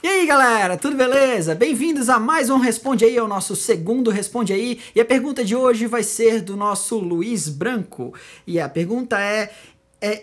E aí galera, tudo beleza? Bem-vindos a mais um Responde Aí, é o nosso segundo Responde Aí. E a pergunta de hoje vai ser do nosso Luiz Branco. E a pergunta é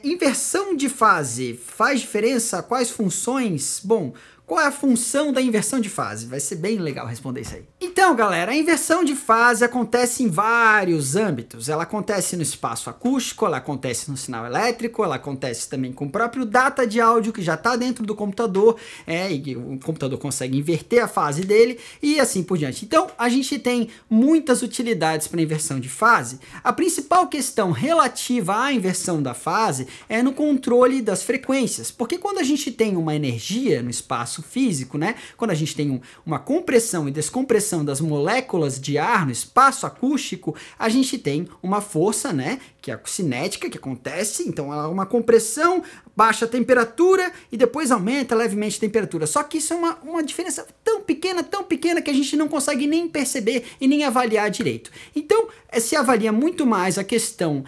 inversão de fase faz diferença? Quais funções? Bom, qual é a função da inversão de fase? Vai ser bem legal responder isso aí. Então, galera, a inversão de fase acontece em vários âmbitos. Ela acontece no espaço acústico, ela acontece no sinal elétrico, ela acontece também com o próprio data de áudio que já está dentro do computador, e o computador consegue inverter a fase dele e assim por diante. Então, a gente tem muitas utilidades para inversão de fase. A principal questão relativa à inversão da fase é no controle das frequências, porque quando a gente tem uma energia no espaço físico, né? Quando a gente tem uma compressão e descompressão das moléculas de ar no espaço acústico, a gente tem uma força, né? Que é a cinética que acontece, então ela é uma compressão, baixa a temperatura e depois aumenta levemente a temperatura. Só que isso é uma diferença tão pequena que a gente não consegue nem perceber e nem avaliar direito. Então, se avalia muito mais a questão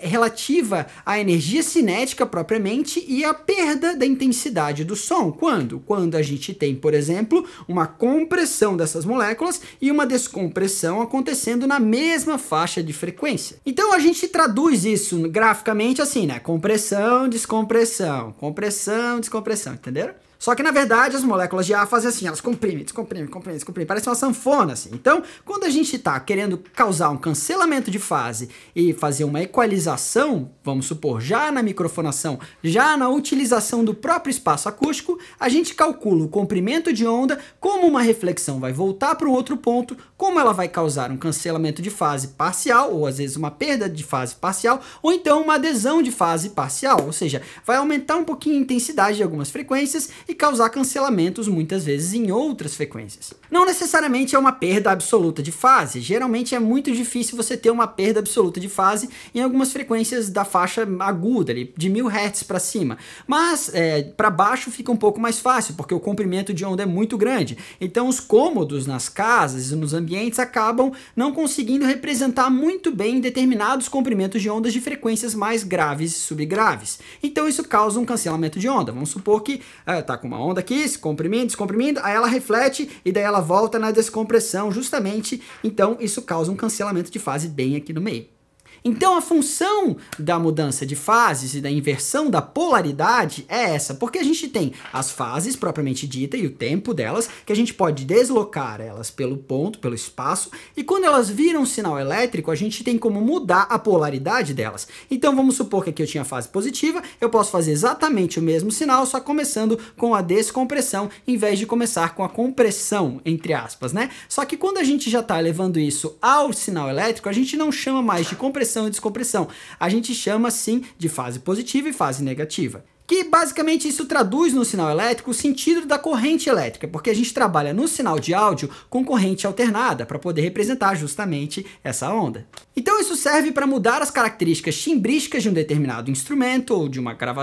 relativa à energia cinética propriamente e a perda da intensidade do som. Quando? Quando a gente tem, por exemplo, uma compressão dessas moléculas e uma descompressão acontecendo na mesma faixa de frequência. Então a gente traduz isso graficamente assim, né? Compressão, descompressão, compressão, descompressão, entenderam? Só que, na verdade, as moléculas de ar fazem assim, elas comprimem, descomprimem, comprimem, descomprimem, parece uma sanfona, assim. Então, quando a gente está querendo causar um cancelamento de fase e fazer uma equalização, vamos supor, já na microfonação, já na utilização do próprio espaço acústico, a gente calcula o comprimento de onda, como uma reflexão vai voltar para um outro ponto, como ela vai causar um cancelamento de fase parcial, ou às vezes uma perda de fase parcial, ou então uma adesão de fase parcial, ou seja, vai aumentar um pouquinho a intensidade de algumas frequências e causar cancelamentos muitas vezes em outras frequências. Não necessariamente é uma perda absoluta de fase, geralmente é muito difícil você ter uma perda absoluta de fase em algumas frequências da faixa aguda, ali, de 1000 Hz para cima, mas para baixo fica um pouco mais fácil, porque o comprimento de onda é muito grande, então os cômodos nas casas e nos ambientes acabam não conseguindo representar muito bem determinados comprimentos de ondas de frequências mais graves e subgraves, então isso causa um cancelamento de onda. Vamos supor que tá com uma onda aqui, se comprimindo, descomprimindo, aí ela reflete e daí ela volta na descompressão justamente, então isso causa um cancelamento de fase bem aqui no meio. Então a função da mudança de fases e da inversão da polaridade é essa, porque a gente tem as fases propriamente dita e o tempo delas, que a gente pode deslocar elas pelo ponto, pelo espaço, e quando elas viram sinal elétrico, a gente tem como mudar a polaridade delas. Então vamos supor que aqui eu tinha fase positiva, eu posso fazer exatamente o mesmo sinal, só começando com a descompressão, em vez de começar com a compressão, entre aspas, né? Só que quando a gente já está levando isso ao sinal elétrico, a gente não chama mais de compressão e descompressão, a gente chama sim de fase positiva e fase negativa. Que basicamente isso traduz no sinal elétrico o sentido da corrente elétrica, porque a gente trabalha no sinal de áudio com corrente alternada para poder representar justamente essa onda. Então isso serve para mudar as características timbrísticas de um determinado instrumento, ou de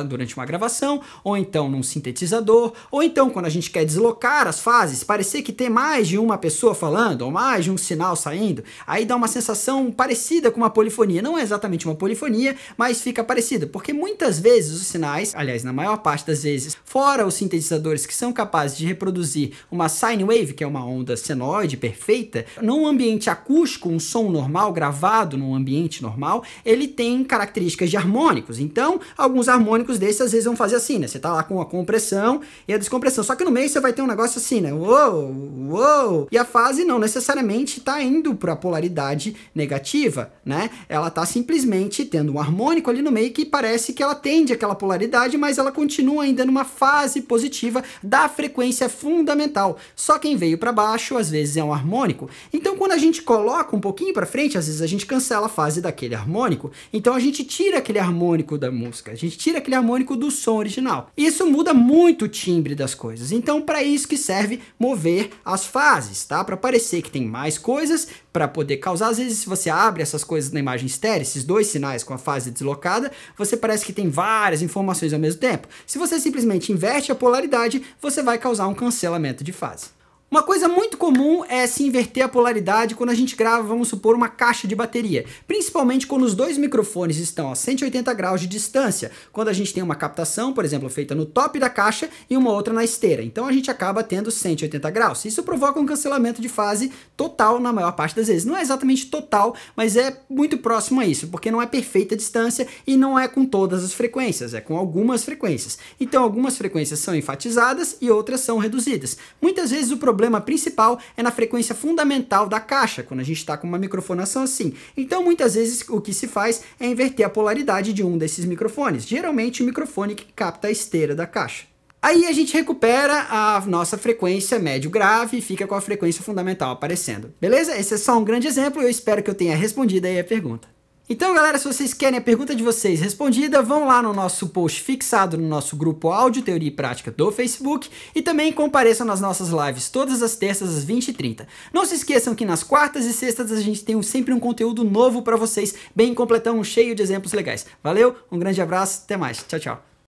durante uma gravação, ou então num sintetizador, ou então quando a gente quer deslocar as fases, parecer que tem mais de uma pessoa falando, ou mais de um sinal saindo, aí dá uma sensação parecida com uma polifonia. Não é exatamente uma polifonia, mas fica parecida, porque muitas vezes os sinais, aliás, na maior parte das vezes, fora os sintetizadores que são capazes de reproduzir uma sine wave, que é uma onda senoide perfeita, num ambiente acústico, um som normal gravado num ambiente normal, ele tem características de harmônicos. Então, alguns harmônicos desses às vezes vão fazer assim, né? Você tá lá com a compressão e a descompressão, só que no meio você vai ter um negócio assim, né? Uou, uou. E a fase não necessariamente tá indo para a polaridade negativa, né? Ela tá simplesmente tendo um harmônico ali no meio que parece que ela tende àquela polaridade, mas ela continua ainda numa fase positiva da frequência fundamental. Só quem veio para baixo às vezes é um harmônico. Então quando a gente coloca um pouquinho para frente, às vezes a gente cancela a fase daquele harmônico, então a gente tira aquele harmônico da música, a gente tira aquele harmônico do som original. Isso muda muito o timbre das coisas, então para isso que serve mover as fases, tá? Para parecer que tem mais coisas, para poder causar, às vezes se você abre essas coisas na imagem estéreo, esses dois sinais com a fase deslocada, você parece que tem várias informações ao mesmo tempo. Se você simplesmente inverte a polaridade, você vai causar um cancelamento de fase. Uma coisa muito comum é se inverter a polaridade quando a gente grava, vamos supor, uma caixa de bateria, principalmente quando os dois microfones estão a 180 graus de distância, quando a gente tem uma captação, por exemplo, feita no top da caixa e uma outra na esteira. Então a gente acaba tendo 180 graus. Isso provoca um cancelamento de fase total na maior parte das vezes. Não é exatamente total, mas é muito próximo a isso, porque não é perfeita distância e não é com todas as frequências, é com algumas frequências. Então algumas frequências são enfatizadas e outras são reduzidas. Muitas vezes o problema principal é na frequência fundamental da caixa, quando a gente está com uma microfonação assim. Então muitas vezes o que se faz é inverter a polaridade de um desses microfones, geralmente o microfone que capta a esteira da caixa. Aí a gente recupera a nossa frequência médio grave e fica com a frequência fundamental aparecendo. Beleza? Esse é só um grande exemplo e eu espero que eu tenha respondido aí a pergunta. Então, galera, se vocês querem a pergunta de vocês respondida, vão lá no nosso post fixado no nosso grupo Áudio, Teoria e Prática do Facebook e também compareçam nas nossas lives todas as terças às 20h30. Não se esqueçam que nas quartas e sextas a gente tem sempre um conteúdo novo para vocês, bem completão, cheio de exemplos legais. Valeu, um grande abraço, até mais, tchau, tchau.